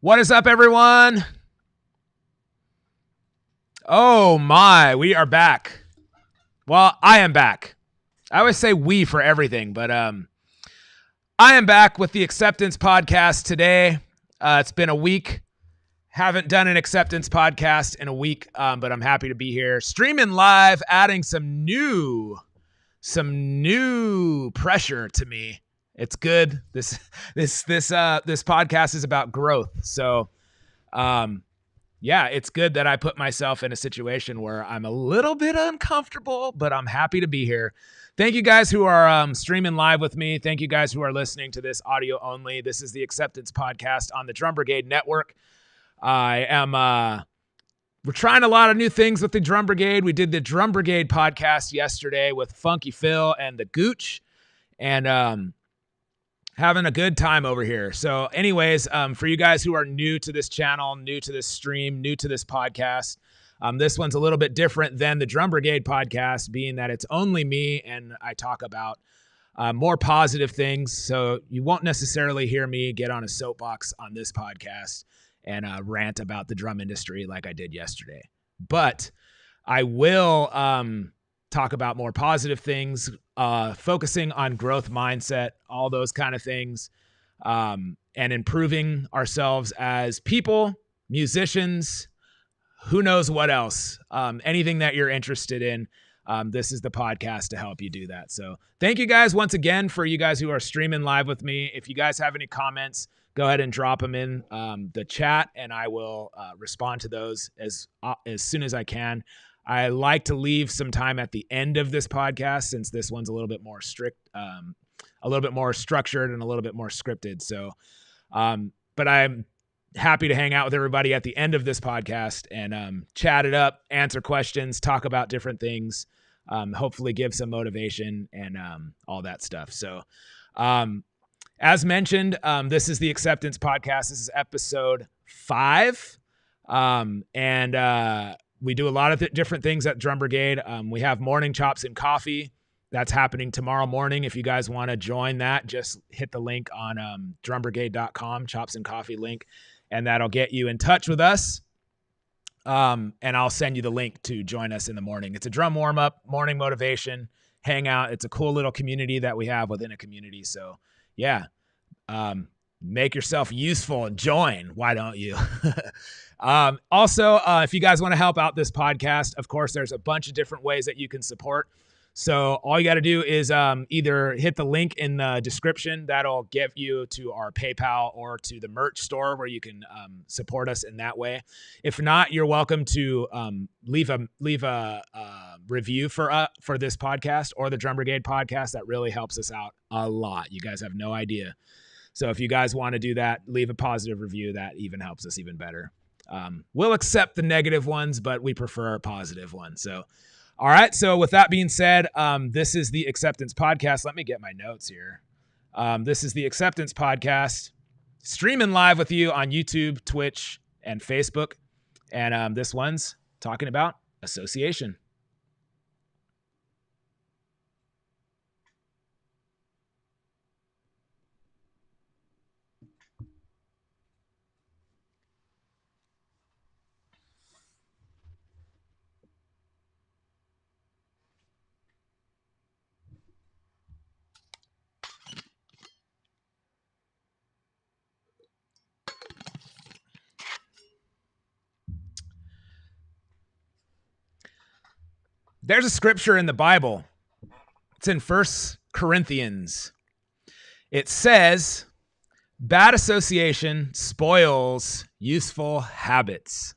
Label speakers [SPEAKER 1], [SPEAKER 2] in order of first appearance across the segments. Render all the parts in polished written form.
[SPEAKER 1] What is up, everyone? Oh my, we are back. Well, I am back. I always say we for everything, but I am back with the Acceptance Podcast today. It's been a week. Haven't done an Acceptance Podcast in a week, but I'm happy to be here. Streaming live, adding some new pressure to me. It's good. This podcast is about growth. So, yeah, it's good that I put myself in a situation where I'm a little bit uncomfortable, but I'm happy to be here. Thank you guys who are streaming live with me. Thank you guys who are listening to this audio only. This is the Acceptance Podcast on the Drum Brigade Network. We're trying a lot of new things with the Drum Brigade. We did the Drum Brigade Podcast yesterday with Funky Phil and the Gooch, and having a good time over here. So anyways, for you guys who are new to this channel, new to this stream, new to this podcast, this one's a little bit different than the Drum Brigade Podcast, being that it's only me and I talk about more positive things. So you won't necessarily hear me get on a soapbox on this podcast and rant about the drum industry like I did yesterday. But I will talk about more positive things, focusing on growth mindset, all those kind of things, and improving ourselves as people, musicians, who knows what else, anything that you're interested in. This is the podcast to help you do that. So thank you guys once again for you guys who are streaming live with me. If you guys have any comments, go ahead and drop them in the chat, and I will respond to those as soon as I can. I like to leave some time at the end of this podcast since this one's a little bit more strict, a little bit more structured and a little bit more scripted. So, but I'm happy to hang out with everybody at the end of this podcast and chat it up, answer questions, talk about different things, hopefully give some motivation and all that stuff. So, as mentioned, this is the Acceptance Podcast. This is episode 5. We do a lot of different things at Drum Brigade. We have morning chops and coffee. That's happening tomorrow morning. If you guys want to join that, just hit the link on drumbrigade.com, chops and coffee link, and that'll get you in touch with us. And I'll send you the link to join us in the morning. It's a drum warm-up, morning motivation, hangout. It's a cool little community that we have within a community. So, yeah, make yourself useful and join. Why don't you? Also, if you guys want to help out this podcast, of course, there's a bunch of different ways that you can support. So all you got to do is either hit the link in the description. That'll get you to our PayPal or to the merch store where you can support us in that way. If not, you're welcome to leave a review for this podcast or the Drum Brigade podcast. That really helps us out a lot. You guys have no idea. So if you guys want to do that, leave a positive review. That even helps us even better. We'll accept the negative ones, but we prefer positive ones. So, all right. So with that being said, this is the Acceptance Podcast. Let me get my notes here. This is the Acceptance Podcast, streaming live with you on YouTube, Twitch, and Facebook. And this one's talking about association. There's a scripture in the Bible. It's in 1 Corinthians. It says, bad association spoils useful habits.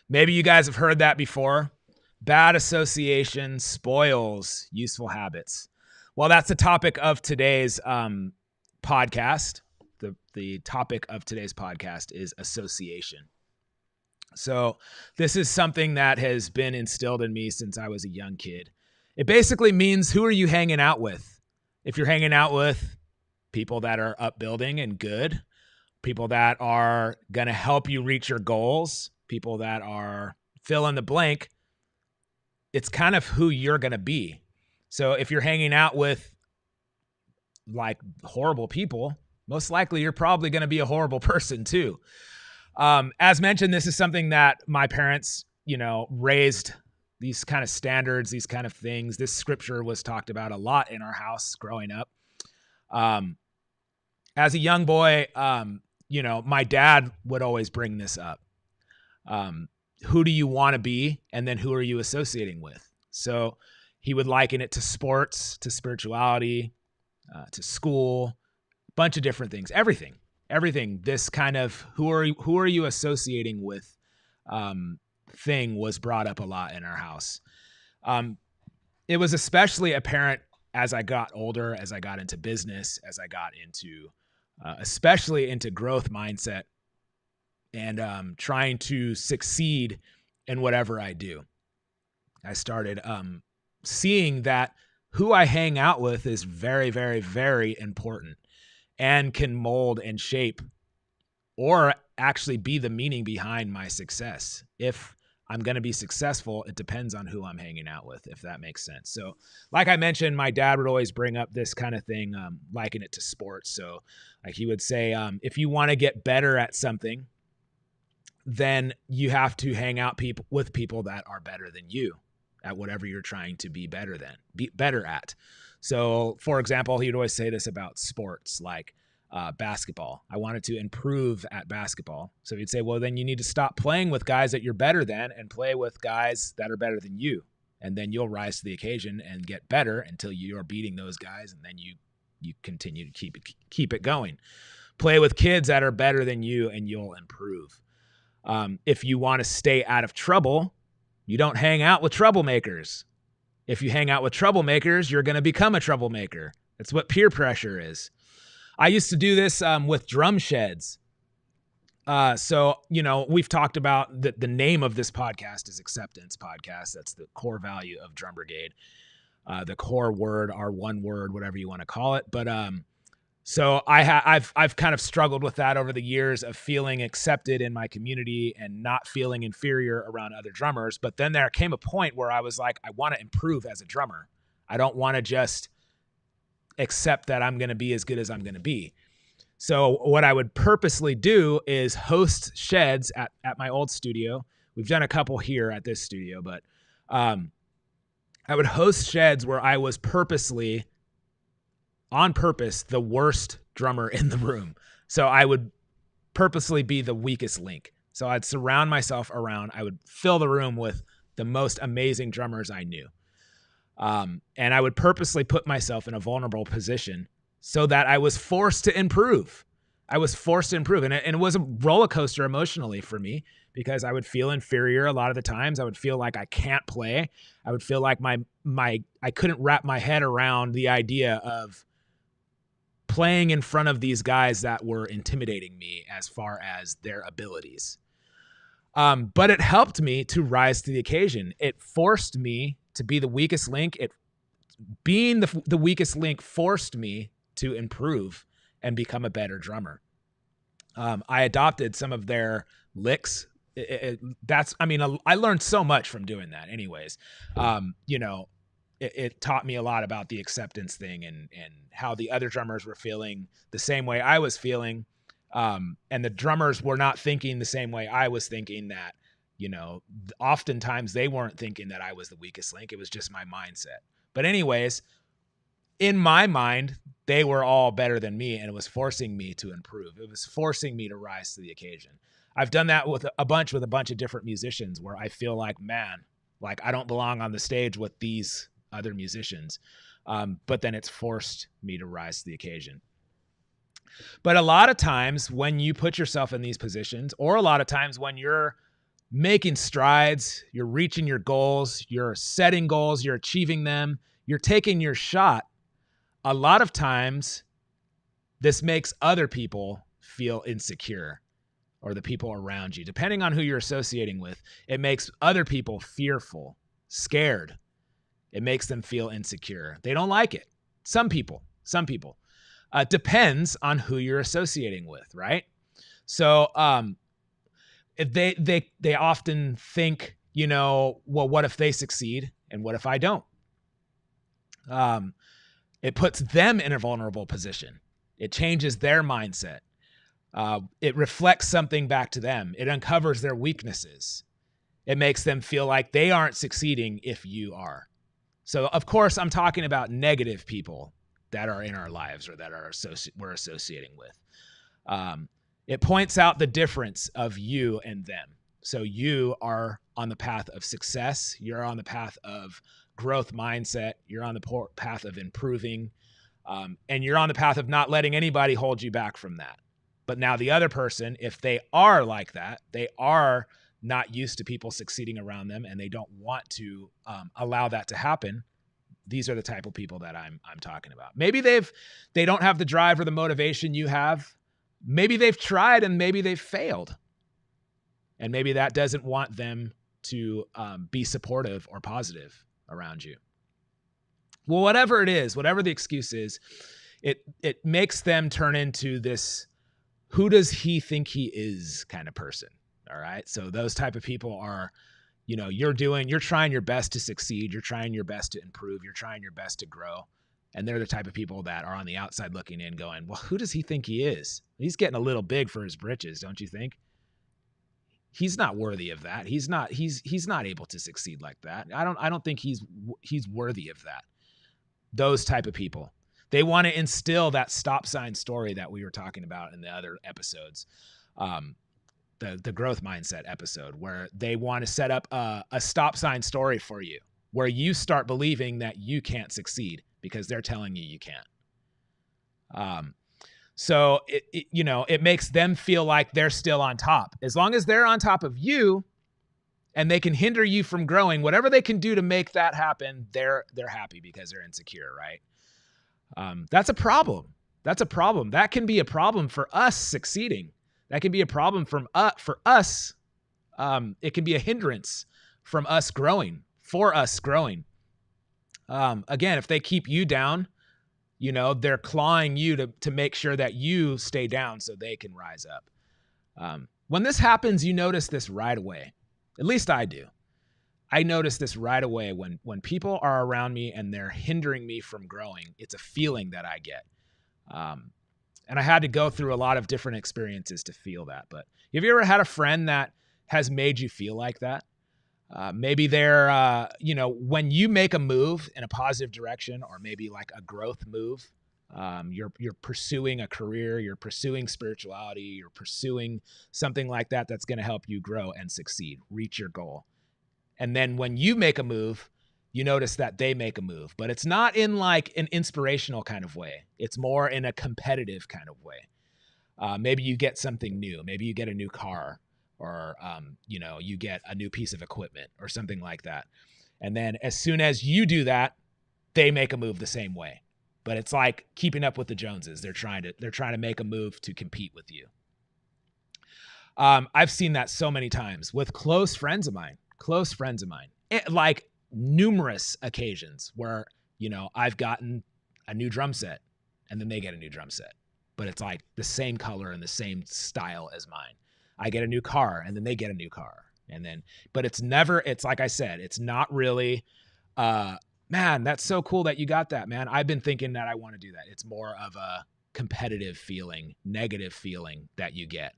[SPEAKER 1] Maybe you guys have heard that before. Bad association spoils useful habits. Well, that's the topic of today's podcast. The topic of today's podcast is association. So this is something that has been instilled in me since I was a young kid. It basically means, who are you hanging out with? If you're hanging out with people that are upbuilding and good, people that are going to help you reach your goals, people that are fill in the blank, it's kind of who you're going to be. So if you're hanging out with like horrible people, most likely you're probably going to be a horrible person too. As mentioned, this is something that my parents, raised these kind of standards, these kind of things. This scripture was talked about a lot in our house growing up. As a young boy, my dad would always bring this up. Who do you want to be? And then who are you associating with? So he would liken it to sports, to spirituality, to school, bunch of different things, everything, this kind of who are you associating with, thing was brought up a lot in our house. It was especially apparent as I got older, as I got into business, as I got into, especially into growth mindset and trying to succeed in whatever I do. I started seeing that who I hang out with is very, very, very important and can mold and shape or actually be the meaning behind my success. If I'm going to be successful, it depends on who I'm hanging out with, if that makes sense. So like I mentioned, my dad would always bring up this kind of thing, liken it to sports. So like he would say, if you want to get better at something, then you have to hang out with people that are better than you at whatever you're trying to be better at. So for example, he would always say this about sports, like basketball. I wanted to improve at basketball. So he'd say, well, then you need to stop playing with guys that you're better than and play with guys that are better than you. And then you'll rise to the occasion and get better until you're beating those guys. And then you continue to keep it going. Play with kids that are better than you and you'll improve. If you want to stay out of trouble, you don't hang out with troublemakers. If you hang out with troublemakers, you're going to become a troublemaker. That's what peer pressure is. I used to do this with drum sheds. So, we've talked about the name of this podcast is Acceptance Podcast. That's the core value of Drum Brigade. The core word, our one word, whatever you want to call it. But so I've kind of struggled with that over the years of feeling accepted in my community and not feeling inferior around other drummers. But then there came a point where I was like, I want to improve as a drummer. I don't want to just accept that I'm going to be as good as I'm going to be. So what I would purposely do is host sheds at my old studio. We've done a couple here at this studio, but I would host sheds where I was on purpose, the worst drummer in the room. So I would purposely be the weakest link. So I'd surround myself around, I would fill the room with the most amazing drummers I knew. And I would purposely put myself in a vulnerable position so that I was forced to improve. And it was a roller coaster emotionally for me because I would feel inferior a lot of the times. I would feel like I can't play. I would feel like I couldn't wrap my head around the idea of playing in front of these guys that were intimidating me as far as their abilities. But it helped me to rise to the occasion. It forced me to be the weakest link. Being the weakest link forced me to improve and become a better drummer. I adopted some of their licks. I learned so much from doing that anyways. It taught me a lot about the acceptance thing and how the other drummers were feeling the same way I was feeling. And the drummers were not thinking the same way I was thinking that, oftentimes they weren't thinking that I was the weakest link. It was just my mindset. But anyways, in my mind, they were all better than me and it was forcing me to improve. It was forcing me to rise to the occasion. I've done that with a bunch of different musicians where I feel like, man, like I don't belong on the stage with these other musicians. But then it's forced me to rise to the occasion. But a lot of times when you put yourself in these positions, or a lot of times when you're making strides, you're reaching your goals, you're setting goals, you're achieving them, you're taking your shot, a lot of times this makes other people feel insecure, or the people around you. Depending on who you're associating with, it makes other people fearful, scared. It makes them feel insecure. They don't like it. Some people. Depends on who you're associating with, right? So if they often think, well, what if they succeed and what if I don't? It puts them in a vulnerable position. It changes their mindset. It reflects something back to them. It uncovers their weaknesses. It makes them feel like they aren't succeeding if you are. So, of course, I'm talking about negative people that are in our lives or that we're associating with. It points out the difference of you and them. So you are on the path of success. You're on the path of growth mindset. You're on the path of improving. And you're on the path of not letting anybody hold you back from that. But now the other person, if they are like that, they are not used to people succeeding around them and they don't want to allow that to happen. These are the type of people that I'm talking about. Maybe they don't have the drive or the motivation you have. Maybe they've tried and maybe they've failed. And maybe that doesn't want them to be supportive or positive around you. Well, whatever it is, whatever the excuse is, it makes them turn into this, who does he think he is kind of person. All right. So those type of people are, you're trying your best to succeed. You're trying your best to improve. You're trying your best to grow. And they're the type of people that are on the outside looking in going, well, who does he think he is? He's getting a little big for his britches, don't you think? He's not worthy of that. He's not able to succeed like that. I don't think he's worthy of that. Those type of people. They want to instill that stop sign story that we were talking about in the other episodes. The growth mindset episode, where they want to set up a stop sign story for you, where you start believing that you can't succeed because they're telling you can't. So it makes them feel like they're still on top. As long as they're on top of you and they can hinder you from growing, whatever they can do to make that happen, they're happy because they're insecure, right? That's a problem. That's a problem. That can be a problem for us succeeding. That can be a problem for us. It can be a hindrance from us growing, for us growing. Again, if they keep you down, they're clawing you to make sure that you stay down so they can rise up. When this happens, you notice this right away. At least I do. I notice this right away when people are around me and they're hindering me from growing. It's a feeling that I get. And I had to go through a lot of different experiences to feel that. But have you ever had a friend that has made you feel like that? Maybe they're, when you make a move in a positive direction, or maybe like a growth move, you're pursuing a career, you're pursuing spirituality, you're pursuing something like that that's going to help you grow and succeed, reach your goal. And then when you make a move, you notice that they make a move, but it's not in like an inspirational kind of way. It's more in a competitive kind of way. Maybe you get something new. Maybe you get a new car, or, you get a new piece of equipment or something like that. And then as soon as you do that, they make a move the same way. But it's like keeping up with the Joneses. They're trying to make a move to compete with you. I've seen that so many times with close friends of mine, like numerous occasions where, I've gotten a new drum set and then they get a new drum set, but it's like the same color and the same style as mine. I get a new car and then they get a new car. But it's like I said, it's not really, man, that's so cool that you got that, man. I've been thinking that I want to do that. It's more of a competitive feeling, negative feeling that you get.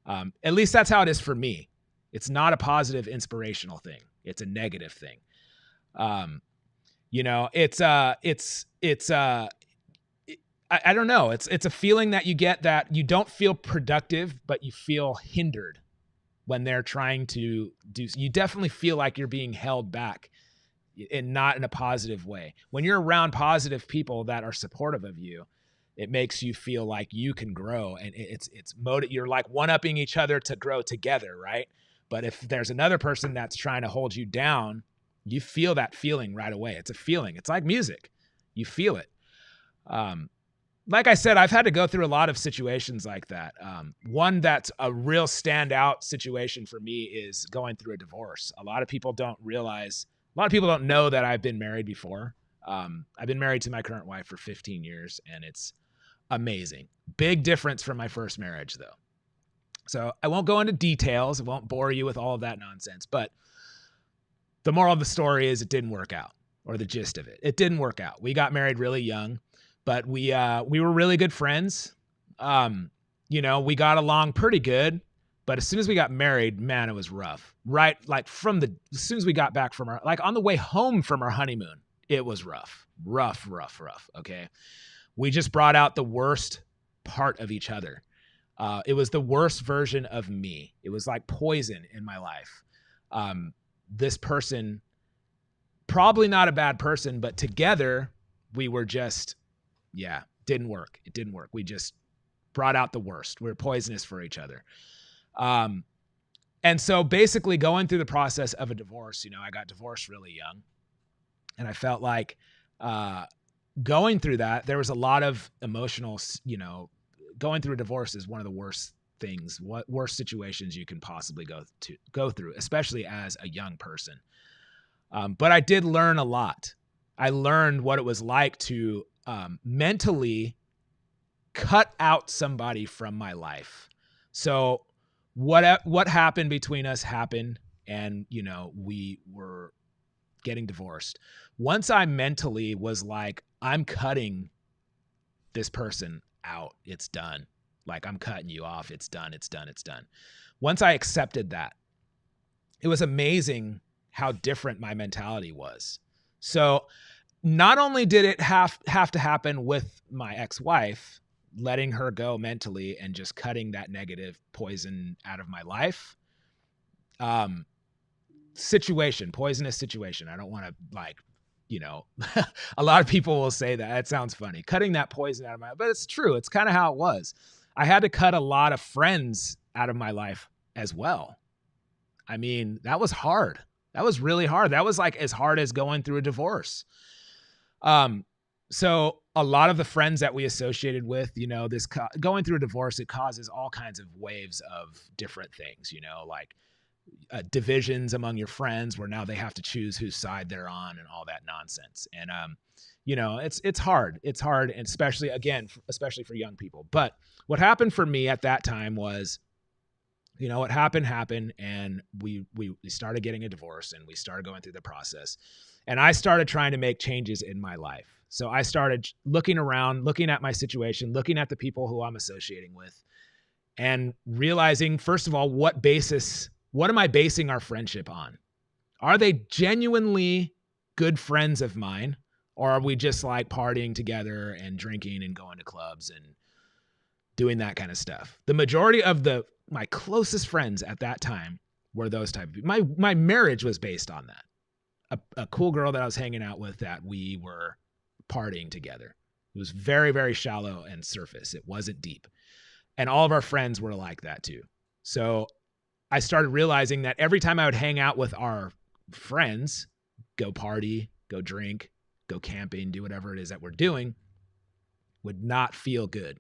[SPEAKER 1] At least that's how it is for me. It's not a positive, inspirational thing. It's a negative thing. I don't know. It's a feeling that you get that you don't feel productive, but you feel hindered when they're trying to do. You definitely feel like you're being held back, and not in a positive way. When you're around positive people that are supportive of you, it makes you feel like you can grow, and you're like one-upping each other to grow together, right? But if there's another person that's trying to hold you down, you feel that feeling right away. It's a feeling. It's like music. You feel it. Like I said, I've had to go through a lot of situations like that. One that's a real standout situation for me is going through a divorce. A lot of people don't know that I've been married before. I've been married to my current wife for 15 years, and it's amazing. Big difference from my first marriage, though. So I won't go into details. I won't bore you with all of that nonsense. But the moral of the story is it didn't work out, or the gist of it. It didn't work out. We got married really young. but we were really good friends. You know, we got along pretty good, but as soon as we got married, man, it was rough. Right? Like as soon as we got back from on the way home from our honeymoon, it was rough. Rough. Okay. We just brought out the worst part of each other. It was the worst version of me. It was like poison in my life. This person, probably not a bad person, but together we were just, didn't work. It didn't work. We just brought out the worst. We were poisonous for each other. And so basically going through the process of a divorce, you know, I got divorced really young, and I felt like, going through that, there was a lot of emotional, you know, going through a divorce is one of the worst things, worst situations you can possibly go through, especially as a young person. But I did learn a lot. I learned what it was like to mentally cut out somebody from my life. So what happened between us happened, and, you know, we were getting divorced. Once I mentally was like, I'm cutting this person out. It's done. Like, I'm cutting you off. It's done. Once I accepted that, it was amazing how different my mentality was. So not only did it have to happen with my ex-wife, letting her go mentally and just cutting that negative poison out of my life, poisonous situation. I don't want to, like, you know, a lot of people will say that. It sounds funny, cutting that poison out of but it's true. It's kind of how it was. I had to cut a lot of friends out of my life as well. I mean, that was hard. That was really hard. That was like as hard as going through a divorce. So a lot of the friends that we associated with, you know, going through a divorce, it causes all kinds of waves of different things, you know, like divisions among your friends where now they have to choose whose side they're on and all that nonsense. And, you know, it's hard. It's hard. And especially for young people. But what happened for me at that time was, you know, what happened, and we started getting a divorce, and we started going through the process, and I started trying to make changes in my life. So I started looking around, looking at my situation, looking at the people who I'm associating with, and realizing, first of all, what am I basing our friendship on? Are they genuinely good friends of mine? Or are we just like partying together and drinking and going to clubs and doing that kind of stuff? The majority of my closest friends at that time were those type of people. My marriage was based on that. A cool girl that I was hanging out with, that we were partying together. It was very, very shallow and surface. It wasn't deep. And all of our friends were like that too. So I started realizing that every time I would hang out with our friends, go party, go drink, go camping, do whatever it is that we're doing, would not feel good.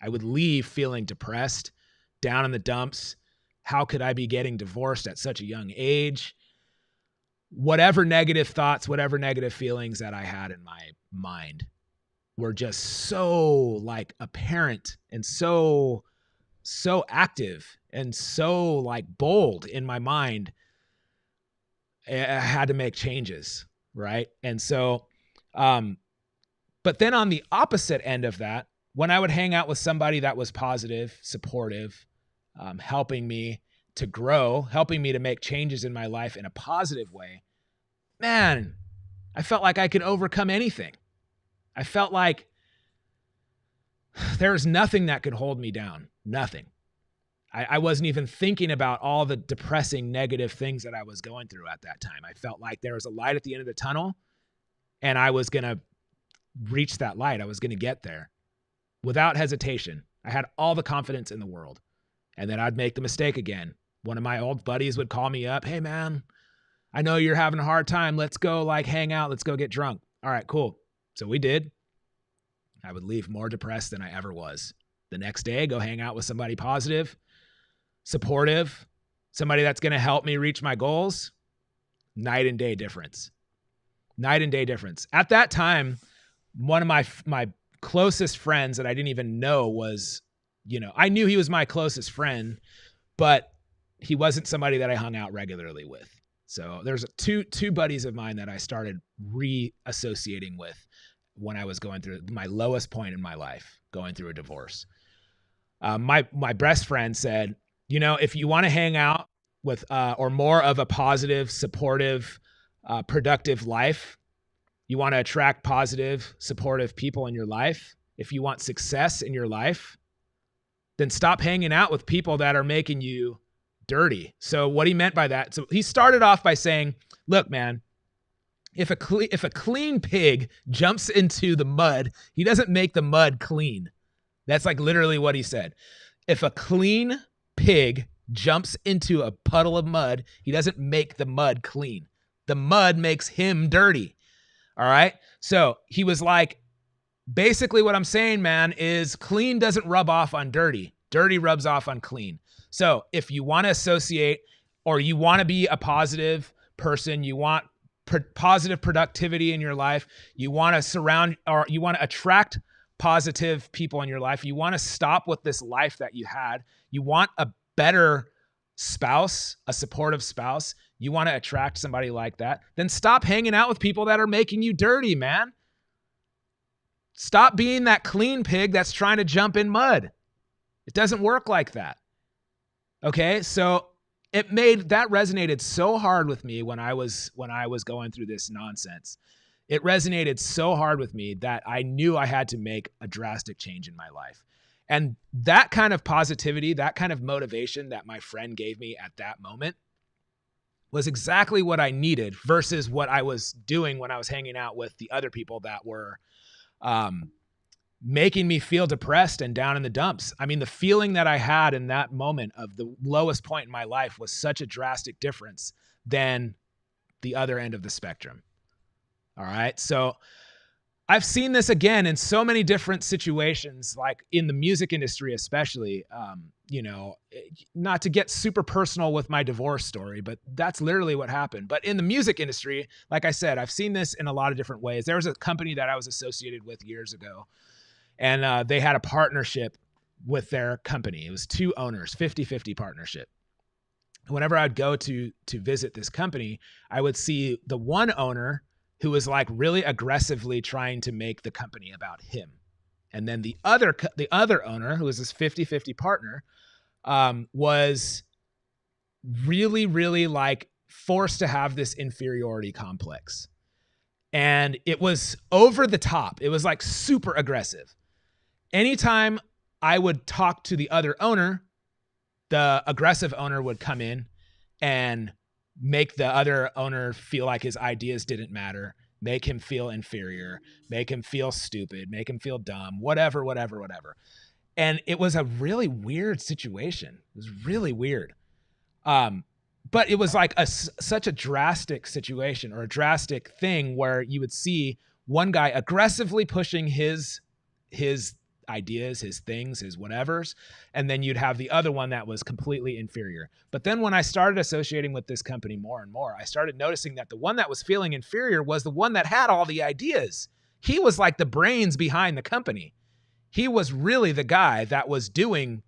[SPEAKER 1] I would leave feeling depressed, down in the dumps. How could I be getting divorced at such a young age? Whatever negative thoughts, whatever negative feelings that I had in my mind were just so like apparent and so active and so like bold in my mind. I had to make changes, right? And so, but then on the opposite end of that, when I would hang out with somebody that was positive, supportive, helping me to grow, helping me to make changes in my life in a positive way, man, I felt like I could overcome anything. I felt like there was nothing that could hold me down. Nothing. I wasn't even thinking about all the depressing, negative things that I was going through at that time. I felt like there was a light at the end of the tunnel, and I was going to reach that light. I was going to get there without hesitation. I had all the confidence in the world. And then I'd make the mistake again. One of my old buddies would call me up. Hey, man, I know you're having a hard time. Let's go like hang out. Let's go get drunk. All right, cool. So we did. I would leave more depressed than I ever was. The next day, go hang out with somebody positive, supportive, somebody that's going to help me reach my goals. Night and day difference. Night and day difference. At that time, one of my closest friends that I didn't even know was, you know, I knew he was my closest friend, but he wasn't somebody that I hung out regularly with. So there's two buddies of mine that I started reassociating with when I was going through my lowest point in my life, going through a divorce. My best friend said, you know, if you want to hang out with or more of a positive, supportive, productive life, you want to attract positive, supportive people in your life, if you want success in your life, then stop hanging out with people that are making you dirty. So what he meant by that, so he started off by saying, look, man, if a clean pig jumps into the mud, he doesn't make the mud clean. That's like literally what he said. If a clean pig jumps into a puddle of mud, he doesn't make the mud clean. The mud makes him dirty. All right. So he was like, basically what I'm saying, man, is clean doesn't rub off on dirty. Dirty rubs off on clean. So if you want to associate or you want to be a positive person, you want positive productivity in your life, you want to surround or you want to attract positive people in your life, you want to stop with this life that you had, you want a better spouse, a supportive spouse, you want to attract somebody like that, then stop hanging out with people that are making you dirty, man. Stop being that clean pig that's trying to jump in mud. It doesn't work like that. Okay? So that resonated so hard with me when I was going through this nonsense. It resonated so hard with me that I knew I had to make a drastic change in my life. And that kind of positivity, that kind of motivation that my friend gave me at that moment was exactly what I needed versus what I was doing when I was hanging out with the other people that were making me feel depressed and down in the dumps. I mean, the feeling that I had in that moment of the lowest point in my life was such a drastic difference than the other end of the spectrum. All right. So I've seen this again in so many different situations, like in the music industry, especially, not to get super personal with my divorce story, but that's literally what happened. But in the music industry, like I said, I've seen this in a lot of different ways. There was a company that I was associated with years ago, and they had a partnership with their company. It was two owners, 50-50 partnership. Whenever I'd go to visit this company, I would see the one owner who was like really aggressively trying to make the company about him. And then the other owner, who was this 50-50 partner, was really, really like forced to have this inferiority complex. And it was over the top. It was like super aggressive. Anytime I would talk to the other owner, the aggressive owner would come in and make the other owner feel like his ideas didn't matter, make him feel inferior, make him feel stupid, make him feel dumb, whatever. And it was a really weird situation. It was really weird. But it was like such a drastic situation or a drastic thing where you would see one guy aggressively pushing his ideas, his things, his whatevers, and then you'd have the other one that was completely inferior. But then when I started associating with this company more and more, I started noticing that the one that was feeling inferior was the one that had all the ideas. He was like the brains behind the company. He was really the guy that was doing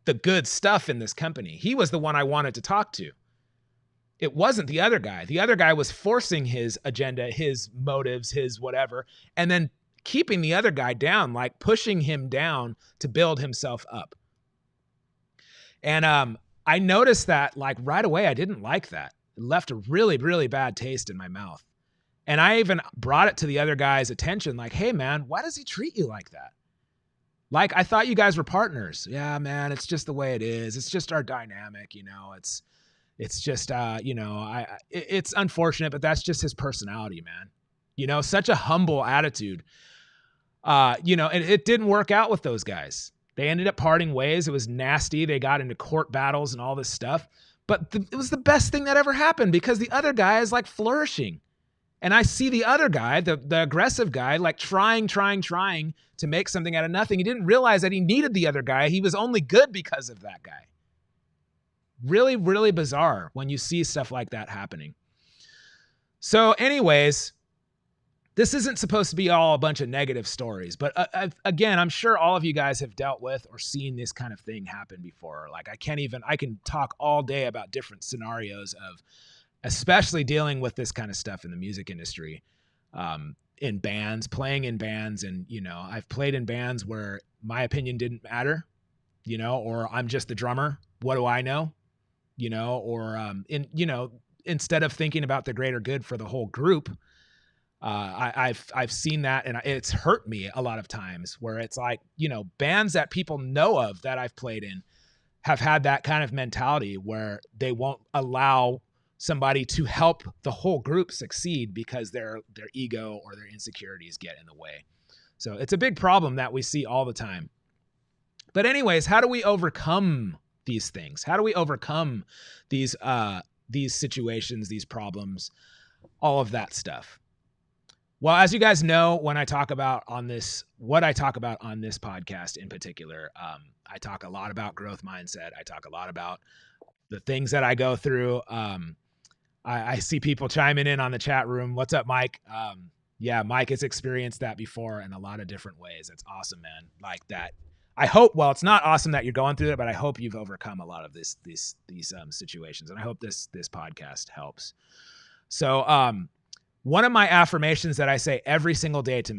[SPEAKER 1] the good stuff in this company. He was the one I wanted to talk to. It wasn't the other guy. The other guy was forcing his agenda, his motives, his whatever, and then keeping the other guy down, like pushing him down to build himself up. And I noticed that like right away, I didn't like that. It left a really, really bad taste in my mouth. And I even brought it to the other guy's attention, like, hey man, why does he treat you like that? Like, I thought you guys were partners. Yeah, man, it's just the way it is. It's just our dynamic, it's just, it's unfortunate, but that's just his personality, man. Such a humble attitude. And it didn't work out with those guys. They ended up parting ways. It was nasty. They got into court battles and all this stuff. But it was the best thing that ever happened because the other guy is like flourishing. And I see the other guy, the aggressive guy, like trying to make something out of nothing. He didn't realize that he needed the other guy. He was only good because of that guy. Really, really bizarre when you see stuff like that happening. So anyways, this isn't supposed to be all a bunch of negative stories, but again, I'm sure all of you guys have dealt with or seen this kind of thing happen before. Like I can talk all day about different scenarios of especially dealing with this kind of stuff in the music industry. in bands, playing in bands. And, I've played in bands where my opinion didn't matter, or I'm just the drummer. What do I know? Instead of thinking about the greater good for the whole group, I've seen that, and it's hurt me a lot of times where it's like, bands that people know of that I've played in have had that kind of mentality where they won't allow somebody to help the whole group succeed because their ego or their insecurities get in the way. So it's a big problem that we see all the time. But anyways, how do we overcome these things? How do we overcome these situations, these problems, all of that stuff? Well, as you guys know, what I talk about on this podcast in particular, I talk a lot about growth mindset. I talk a lot about the things that I go through. I see people chiming in on the chat room. What's up, Mike? Yeah, Mike has experienced that before in a lot of different ways. It's awesome, man. Like that. I hope, well, it's not awesome that you're going through it, but I hope you've overcome a lot of these situations. And I hope this podcast helps. So, one of my affirmations that I say every single day to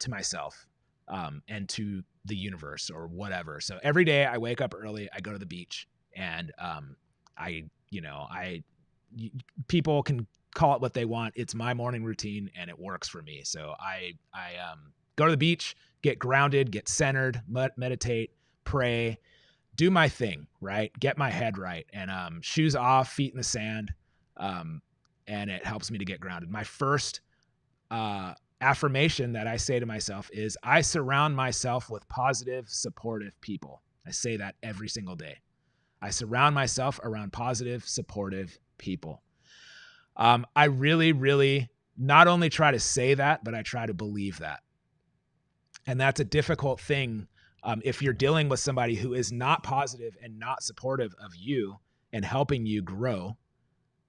[SPEAKER 1] myself, and to the universe or whatever. So every day I wake up early, I go to the beach, and people can call it what they want. It's my morning routine and it works for me. So I go to the beach, get grounded, get centered, meditate, pray, do my thing, right? Get my head right, and shoes off, feet in the sand. And it helps me to get grounded. My first affirmation that I say to myself is, I surround myself with positive, supportive people. I say that every single day. I surround myself around positive, supportive people. I really, really not only try to say that, but I try to believe that. And that's a difficult thing if you're dealing with somebody who is not positive and not supportive of you and helping you grow.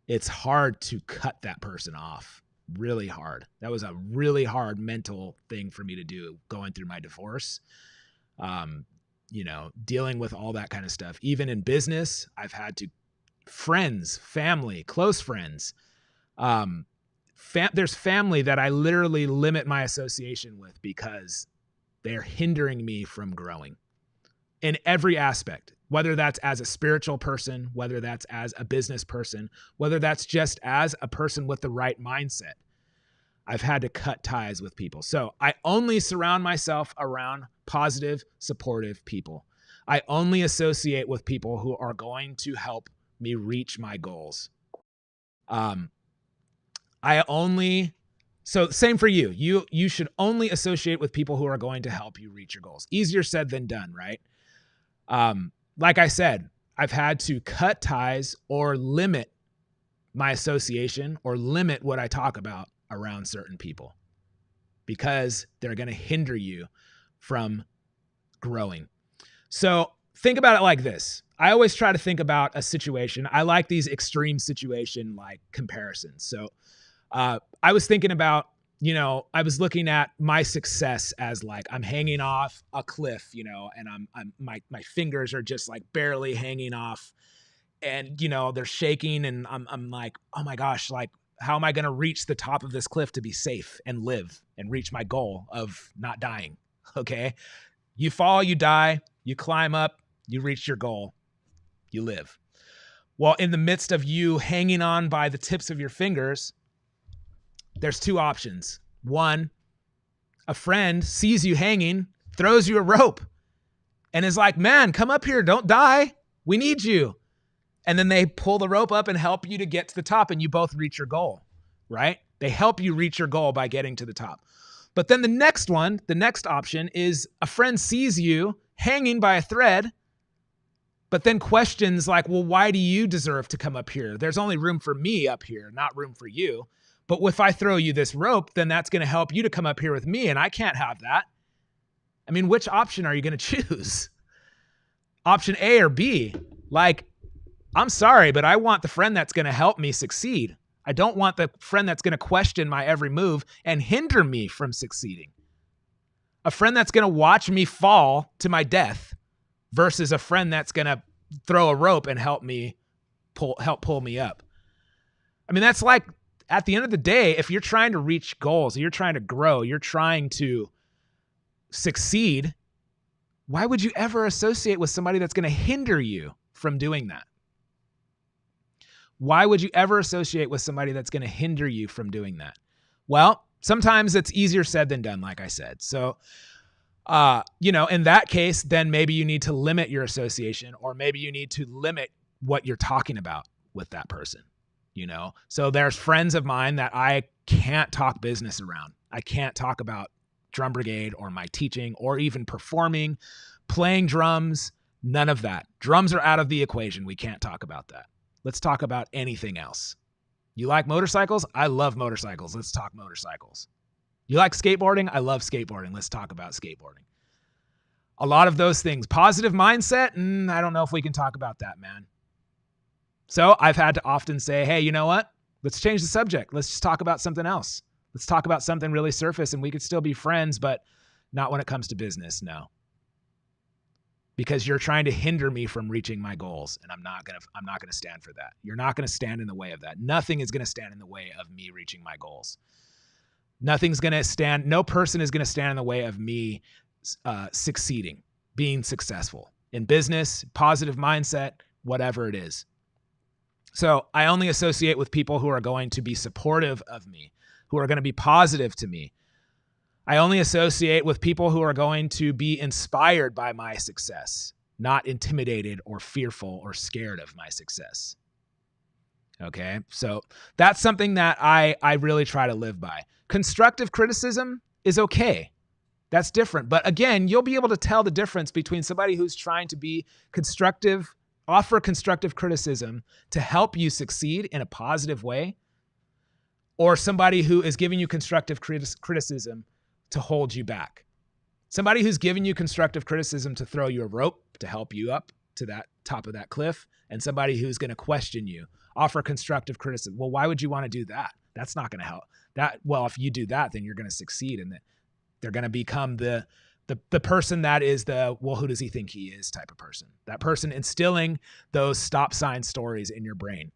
[SPEAKER 1] It's hard to cut that person off. Really hard. That was a really hard mental thing for me to do going through my divorce. Dealing with all that kind of stuff. Even in business, I've had to, friends, family, close friends. There's family that I literally limit my association with because they're hindering me from growing in every aspect. Whether that's as a spiritual person, whether that's as a business person, whether that's just as a person with the right mindset, I've had to cut ties with people. So I only surround myself around positive, supportive people. I only associate with people who are going to help me reach my goals. So same for you. You should only associate with people who are going to help you reach your goals. Easier said than done, right? Like I said, I've had to cut ties or limit my association or limit what I talk about around certain people because they're going to hinder you from growing. So think about it like this. I always try to think about a situation. I like these extreme situation like comparisons. So I was thinking about, I was looking at my success as like I'm hanging off a cliff, and my fingers are just like barely hanging off, and they're shaking, and I'm like, oh my gosh, like how am I going to reach the top of this cliff to be safe and live and reach my goal of not dying? Okay, you fall, you die, you climb up, you reach your goal, you live. Well, in the midst of you hanging on by the tips of your fingers, there's two options. One, a friend sees you hanging, throws you a rope, and is like, man, come up here. Don't die. We need you. And then they pull the rope up and help you to get to the top, and you both reach your goal, right? They help you reach your goal by getting to the top. But then the next option is a friend sees you hanging by a thread, but then questions like, well, why do you deserve to come up here? There's only room for me up here, not room for you. But if I throw you this rope, then that's going to help you to come up here with me, and I can't have that. I mean, which option are you going to choose? Option A or B? Like, I'm sorry, but I want the friend that's going to help me succeed. I don't want the friend that's going to question my every move and hinder me from succeeding. A friend that's going to watch me fall to my death versus a friend that's going to throw a rope and help pull me up. I mean, that's like at the end of the day, if you're trying to reach goals, you're trying to grow, you're trying to succeed, why would you ever associate with somebody that's going to hinder you from doing that? Why would you ever associate with somebody that's going to hinder you from doing that? Well, sometimes it's easier said than done, like I said. So, in that case, then maybe you need to limit your association, or maybe you need to limit what you're talking about with that person, So there's friends of mine that I can't talk business around. I can't talk about Drum Brigade or my teaching or even performing, playing drums, none of that. Drums are out of the equation. We can't talk about that. Let's talk about anything else. You like motorcycles? I love motorcycles. Let's talk motorcycles. You like skateboarding? I love skateboarding. Let's talk about skateboarding. A lot of those things. Positive mindset? I don't know if we can talk about that, man. So I've had to often say, hey, you know what? Let's change the subject. Let's just talk about something else. Let's talk about something really surface, and we could still be friends, but not when it comes to business, no. Because you're trying to hinder me from reaching my goals, and I'm not gonna stand for that. You're not gonna stand in the way of that. Nothing is gonna stand in the way of me reaching my goals. No person is gonna stand in the way of me succeeding, being successful in business, positive mindset, whatever it is. So I only associate with people who are going to be supportive of me, who are going to be positive to me. I only associate with people who are going to be inspired by my success, not intimidated or fearful or scared of my success. Okay, so that's something that I really try to live by. Constructive criticism is okay. That's different. But again, you'll be able to tell the difference between somebody who's trying to be constructive, offer constructive criticism to help you succeed in a positive way, or somebody who is giving you constructive criticism to hold you back. Somebody who's giving you constructive criticism to throw you a rope to help you up to that top of that cliff, and somebody who's going to question you, offer constructive criticism. Well, why would you want to do that? That's not going to help. If you do that, then you're going to succeed, and they're going to become the person that is who does he think he is type of person. That person instilling those stop sign stories in your brain.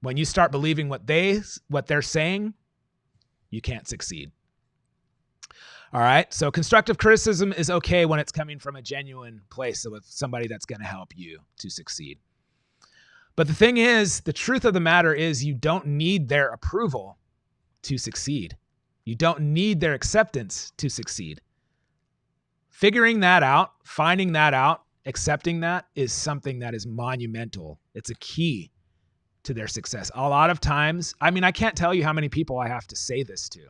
[SPEAKER 1] When you start believing what they're saying, you can't succeed. All right. So constructive criticism is okay when it's coming from a genuine place with somebody that's going to help you to succeed. But the thing is, the truth of the matter is you don't need their approval to succeed. You don't need their acceptance to succeed. Figuring that out, finding that out, accepting that is something that is monumental. It's a key to their success. A lot of times, I can't tell you how many people I have to say this to.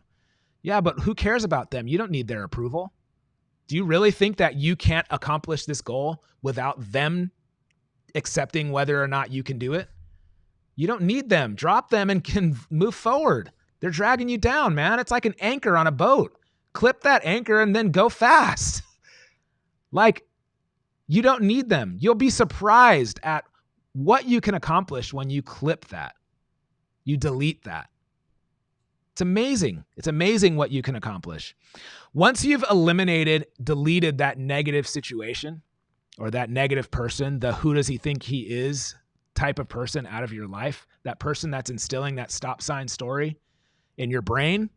[SPEAKER 1] Yeah, but who cares about them? You don't need their approval. Do you really think that you can't accomplish this goal without them accepting whether or not you can do it? You don't need them. Drop them and can move forward. They're dragging you down, man. It's like an anchor on a boat. Clip that anchor and then go fast. You don't need them. You'll be surprised at what you can accomplish when you clip that. You delete that. It's amazing. It's amazing what you can accomplish. Once you've deleted that negative situation or that negative person, the who does he think he is type of person out of your life, that person that's instilling that stop sign story in your brain,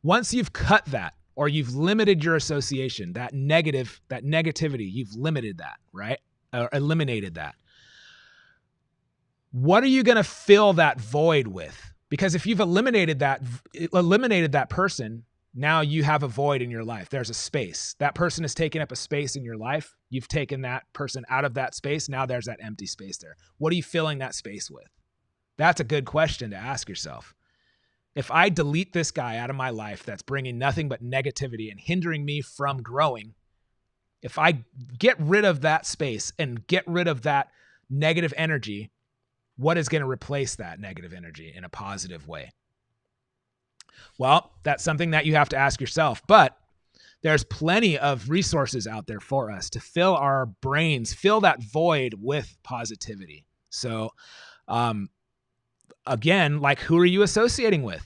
[SPEAKER 1] once you've cut that or you've limited your association, that negativity, you've limited that, right? Or eliminated that. What are you going to fill that void with? Because if you've eliminated that person, now you have a void in your life. There's a space. That person is taking up a space in your life. You've taken that person out of that space. Now there's that empty space there. What are you filling that space with? That's a good question to ask yourself. If I delete this guy out of my life that's bringing nothing but negativity and hindering me from growing, if I get rid of that space and get rid of that negative energy, what is going to replace that negative energy in a positive way? Well, that's something that you have to ask yourself, but there's plenty of resources out there for us to fill our brains, fill that void with positivity. So, again, who are you associating with?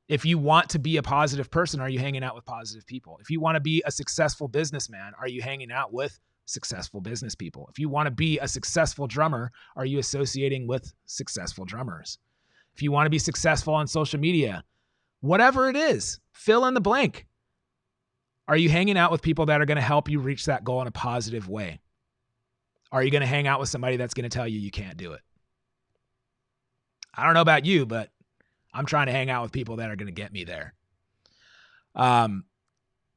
[SPEAKER 1] If you want to be a positive person, are you hanging out with positive people? If you want to be a successful businessman, are you hanging out with successful business people? If you want to be a successful drummer, are you associating with successful drummers? if you want to be successful on social media, whatever it is, fill in the blank. Are you hanging out with people that are going to help you reach that goal in a positive way? Are you going to hang out with somebody that's going to tell you can't do it? I don't know about you, but I'm trying to hang out with people that are going to get me there.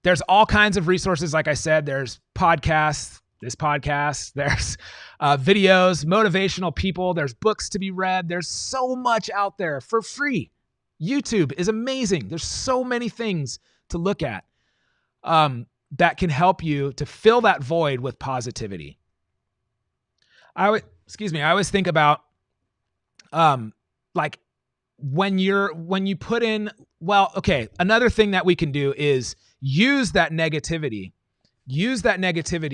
[SPEAKER 1] There's all kinds of resources. Like I said, there's podcasts, this podcast, there's videos, motivational people, there's books to be read. There's so much out there for free. YouTube is amazing. There's so many things to look at that can help you to fill that void with positivity. I always think about like when you put in, another thing that we can do is use that negativity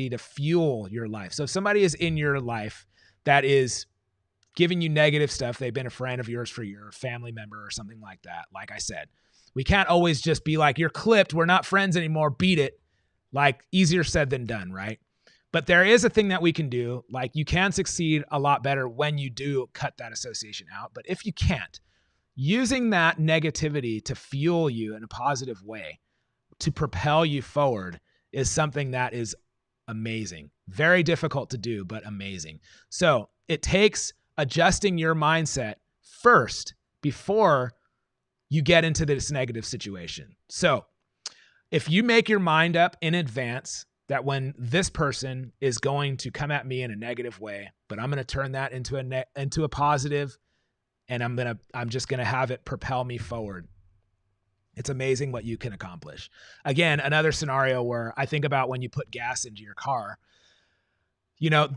[SPEAKER 1] to fuel your life. So if somebody is in your life that is giving you negative stuff, they've been a friend of yours for your family member or something like that. Like I said, we can't always just be like, you're clipped, we're not friends anymore, beat it. Like, easier said than done, right? But there is a thing that we can do. Like, you can succeed a lot better when you do cut that association out. But if you can't, using that negativity to fuel you in a positive way, to propel you forward, is something that is amazing. Very difficult to do, but amazing. So it takes adjusting your mindset first before you get into this negative situation. So if you make your mind up in advance that when this person is going to come at me in a negative way, but I'm going to turn that into a positive, and I'm just going to have it propel me forward. It's amazing what you can accomplish. Again, another scenario where I think about when you put gas into your car,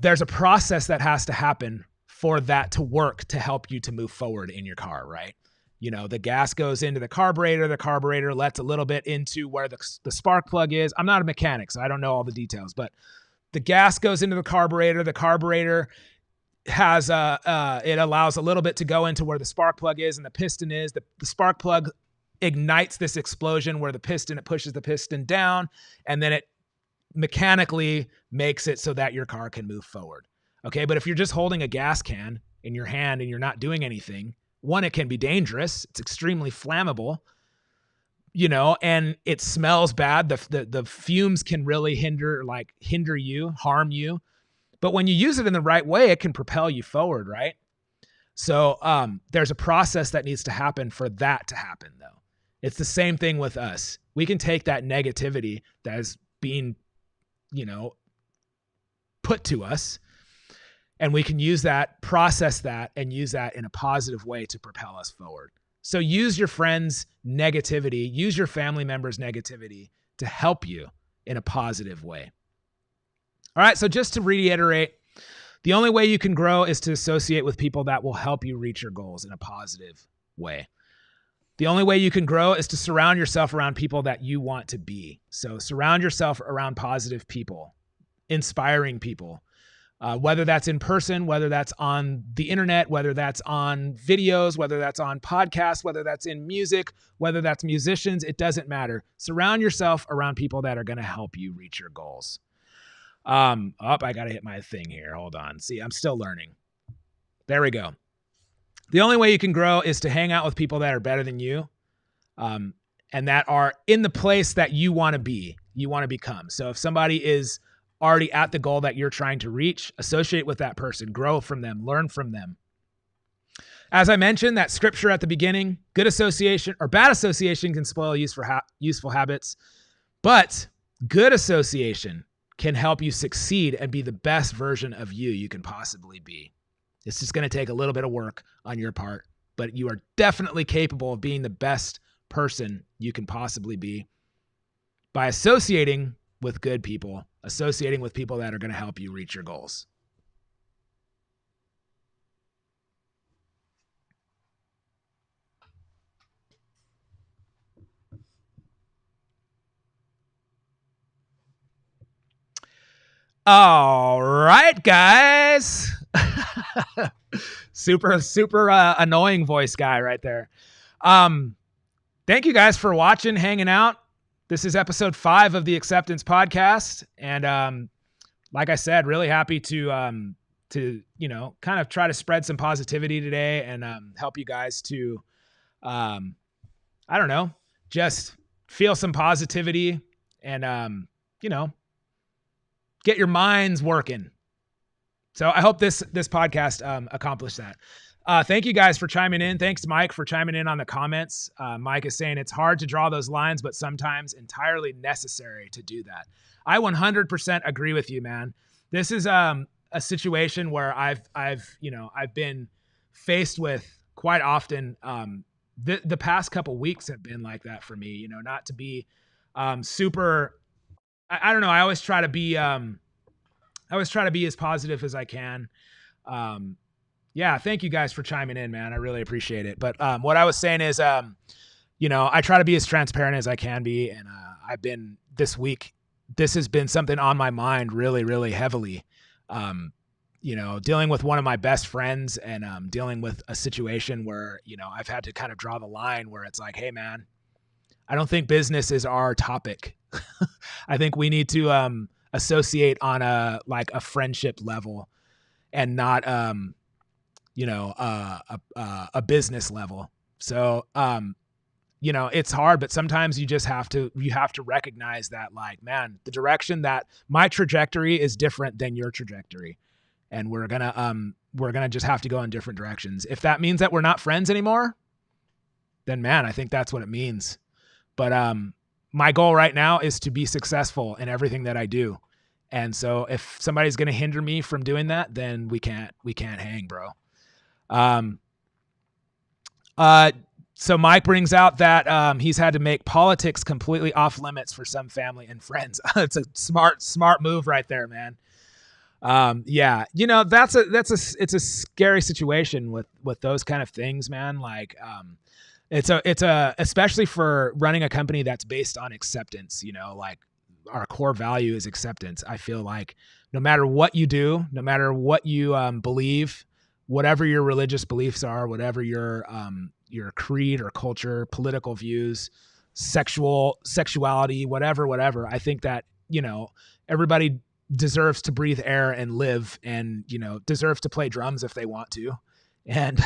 [SPEAKER 1] there's a process that has to happen for that to work to help you to move forward in your car, right? The gas goes into the carburetor lets a little bit into where the spark plug is. I'm not a mechanic, so I don't know all the details, but the gas goes into the carburetor has it allows a little bit to go into where the spark plug is and the piston is. The spark plug ignites this explosion where it pushes the piston down, and then it mechanically makes it so that your car can move forward. Okay, but if you're just holding a gas can in your hand and you're not doing anything, one, it can be dangerous. It's extremely flammable, and it smells bad. The fumes can really hinder you, harm you. But when you use it in the right way, it can propel you forward, right? So there's a process that needs to happen for that to happen, though. It's the same thing with us. We can take that negativity that is being, put to us, and we can use that, process that, and use that in a positive way to propel us forward. So use your friends' negativity, use your family members' negativity to help you in a positive way. All right, so just to reiterate, the only way you can grow is to associate with people that will help you reach your goals in a positive way. The only way you can grow is to surround yourself around people that you want to be. So surround yourself around positive people, inspiring people, whether that's in person, whether that's on the internet, whether that's on videos, whether that's on podcasts, whether that's in music, whether that's musicians, it doesn't matter. Surround yourself around people that are going to help you reach your goals. I got to hit my thing here. Hold on. See, I'm still learning. There we go. The only way you can grow is to hang out with people that are better than you, and that are in the place that you want to be, you want to become. So if somebody is already at the goal that you're trying to reach, associate with that person, grow from them, learn from them. As I mentioned, that scripture at the beginning, good association or bad association can spoil useful habits, but good association can help you succeed and be the best version of you can possibly be. It's just going to take a little bit of work on your part, but you are definitely capable of being the best person you can possibly be by associating with good people, associating with people that are going to help you reach your goals. All right, guys. super annoying voice guy right there. Thank you guys for watching, hanging out. This is episode 5 of the Acceptance Podcast. And like I said, really happy to you know, kind of try to spread some positivity today and help you guys to, I don't know, just feel some positivity and, you know, get your minds working. So I hope this podcast accomplished that. Thank you guys for chiming in. Thanks, Mike, for chiming in on the comments. Mike is saying it's hard to draw those lines, but sometimes entirely necessary to do that. I 100% agree with you, man. This is a situation where I've been faced with quite often. The past couple weeks have been like that for me. You know, not to be super. I don't know. I always try to be. I always try to be as positive as I can. Yeah, thank you guys for chiming in, man. I really appreciate it. But what I was saying is, you know, I try to be as transparent as I can be. And I've been this week, this has been something on my mind really, really heavily. You know, dealing with one of my best friends and dealing with a situation where, you know, I've had to kind of draw the line where it's like, hey, man, I don't think business is our topic. I think we need to associate on a friendship level and not you know, a business level. So, you know, it's hard, but sometimes you just have to recognize that, like, man, the direction that my trajectory is different than your trajectory. And we're going to just have to go in different directions. If that means that we're not friends anymore, then man, I think that's what it means. But, my goal right now is to be successful in everything that I do. And so if somebody's going to hinder me from doing that, then we can't hang, bro. So Mike brings out that he's had to make politics completely off limits for some family and friends. It's a smart move right there, man. Yeah, you know, it's a scary situation with those kind of things, man. Like, it's a especially for running a company that's based on acceptance, you know, like our core value is acceptance. I feel like no matter what you do, no matter what you believe, whatever your religious beliefs are, whatever your creed or culture, political views, sexuality, whatever, I think that, you know, everybody deserves to breathe air and live and, you know, deserves to play drums if they want to and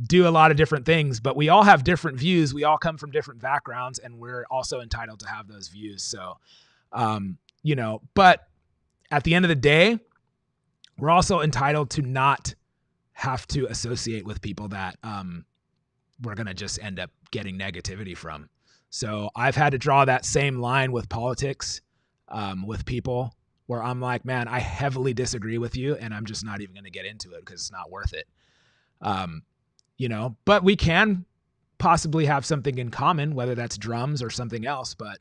[SPEAKER 1] do a lot of different things. But we all have different views. We all come from different backgrounds and we're also entitled to have those views. So, you know, but at the end of the day, we're also entitled to not have to associate with people that we're going to just end up getting negativity from. So I've had to draw that same line with politics, with people where I'm like, man, I heavily disagree with you and I'm just not even going to get into it because it's not worth it. You know, but we can possibly have something in common, whether that's drums or something else. But,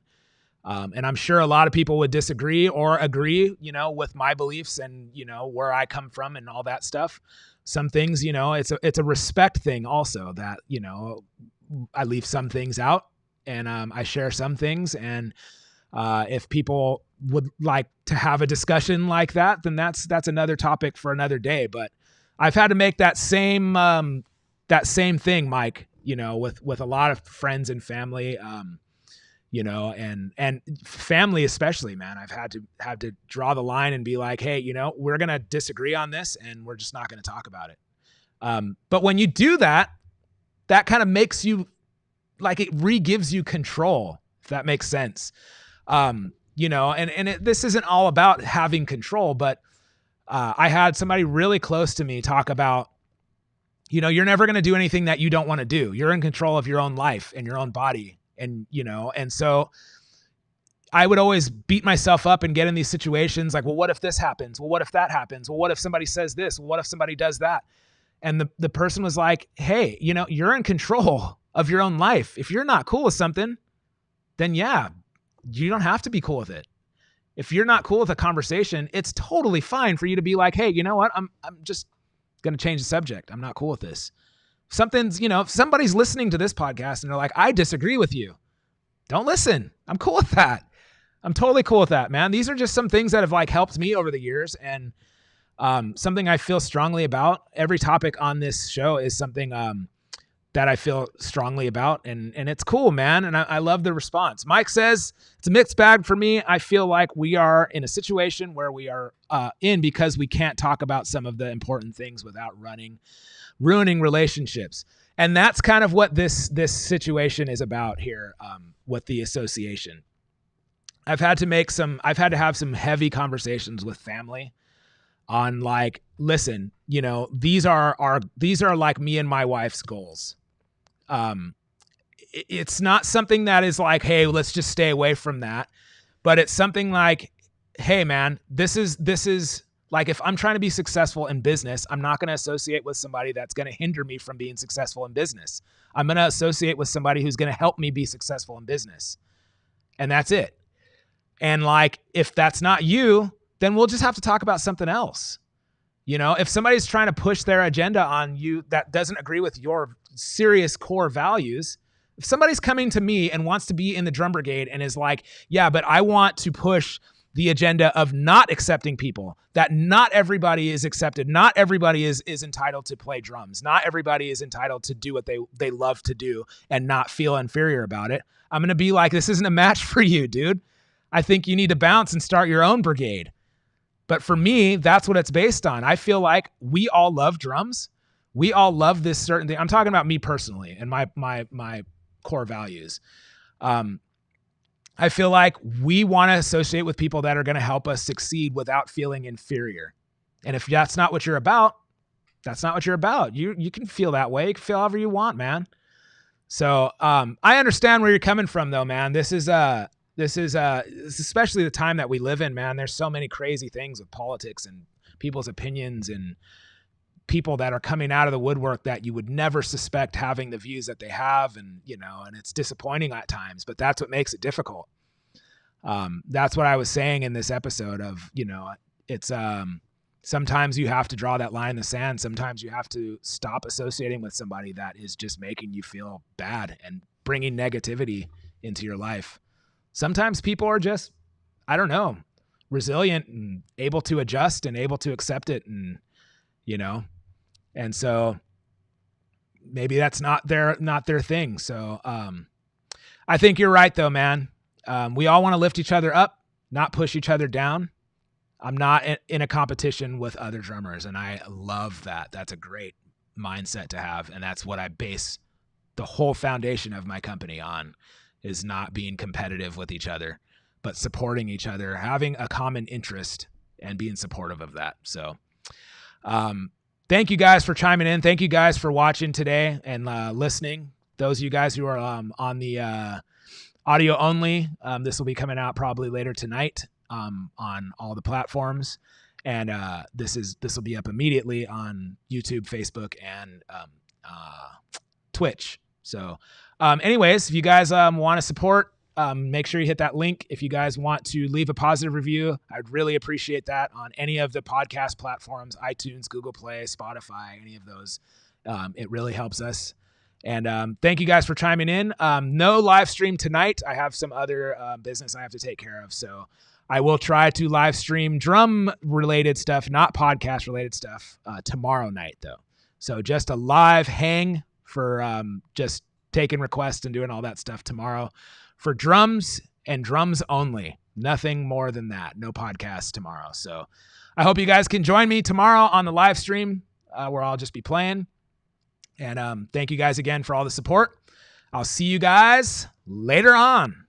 [SPEAKER 1] and I'm sure a lot of people would disagree or agree, you know, with my beliefs and, you know, where I come from and all that stuff. Some things, you know, it's a respect thing also that, you know, I leave some things out and, I share some things. And, if people would like to have a discussion like that, then that's another topic for another day. But I've had to make that same thing, Mike, you know, with a lot of friends and family, you know, and family especially, man. I've had to draw the line and be like, hey, you know, we're going to disagree on this and we're just not going to talk about it. But when you do that, that kind of makes you like, it re-gives you control, if that makes sense. You know, and this isn't all about having control, but I had somebody really close to me talk about, you know, you're never going to do anything that you don't want to do. You're in control of your own life and your own body. And, you know, and so I would always beat myself up and get in these situations like, well, what if this happens? Well, what if that happens? Well, what if somebody says this? Well, what if somebody does that? And the person was like, hey, you know, you're in control of your own life. If you're not cool with something, then yeah, you don't have to be cool with it. If you're not cool with a conversation, it's totally fine for you to be like, hey, you know what? I'm just going to change the subject. I'm not cool with this. Something's, you know, if somebody's listening to this podcast and they're like, I disagree with you, don't listen. I'm cool with that. I'm totally cool with that, man. These are just some things that have like helped me over the years and something I feel strongly about. Every topic on this show is something that I feel strongly about, and it's cool, man. And I love the response. Mike says it's a mixed bag for me. I feel like we are in a situation where we are in because we can't talk about some of the important things without ruining relationships. And that's kind of what this situation is about here with the association. I've had to have some heavy conversations with family on like, listen, these are like me and my wife's goals. It's not something that is like, hey, let's just stay away from that. But it's something like, hey man, this is like, if I'm trying to be successful in business, I'm not going to associate with somebody that's going to hinder me from being successful in business. I'm going to associate with somebody who's going to help me be successful in business. And that's it. And like, if that's not you, then we'll just have to talk about something else. If somebody's trying to push their agenda on you that doesn't agree with your serious core values, if somebody's coming to me and wants to be in the Drum Brigade and is like, yeah, but I want to push the agenda of not accepting people, that not everybody is accepted, not everybody is entitled to play drums, not everybody is entitled to do what they love to do and not feel inferior about it, I'm going to be like, this isn't a match for you, dude. I think you need to bounce and start your own brigade. But for me, that's what it's based on. I feel like we all love drums. We all love this certain thing. I'm talking about me personally and my core values. I feel like we want to associate with people that are going to help us succeed without feeling inferior. And if that's not what you're about, that's not what you're about. You can feel that way. You can feel however you want, man. So I understand where you're coming from, though, man. This is especially the time that we live in, man. There's so many crazy things with politics and people's opinions and people that are coming out of the woodwork that you would never suspect having the views that they have. And, and it's disappointing at times, but that's what makes it difficult. That's what I was saying in this episode of, it's sometimes you have to draw that line in the sand. Sometimes you have to stop associating with somebody that is just making you feel bad and bringing negativity into your life. Sometimes people are just, I don't know, resilient and able to adjust and able to accept it. And, and so maybe that's not their thing. So I think you're right though, man. We all want to lift each other up, not push each other down. I'm not in a competition with other drummers, and I love that. That's a great mindset to have. And that's what I base the whole foundation of my company on, is not being competitive with each other, but supporting each other, having a common interest and being supportive of that. So thank you guys for chiming in. Thank you guys for watching today and listening. Those of you guys who are on the audio only, this will be coming out probably later tonight on all the platforms. And this will be up immediately on YouTube, Facebook, and Twitch. So anyways, if you guys want to support, make sure you hit that link. If you guys want to leave a positive review, I'd really appreciate that on any of the podcast platforms, iTunes, Google Play, Spotify, any of those. It really helps us. And thank you guys for chiming in. No live stream tonight. I have some other business I have to take care of. So I will try to live stream drum related stuff, not podcast related stuff, tomorrow night though. So just a live hang for just taking requests and doing all that stuff tomorrow for drums and drums only. Nothing more than that. No podcast tomorrow. So I hope you guys can join me tomorrow on the live stream where I'll just be playing. And thank you guys again for all the support. I'll see you guys later on.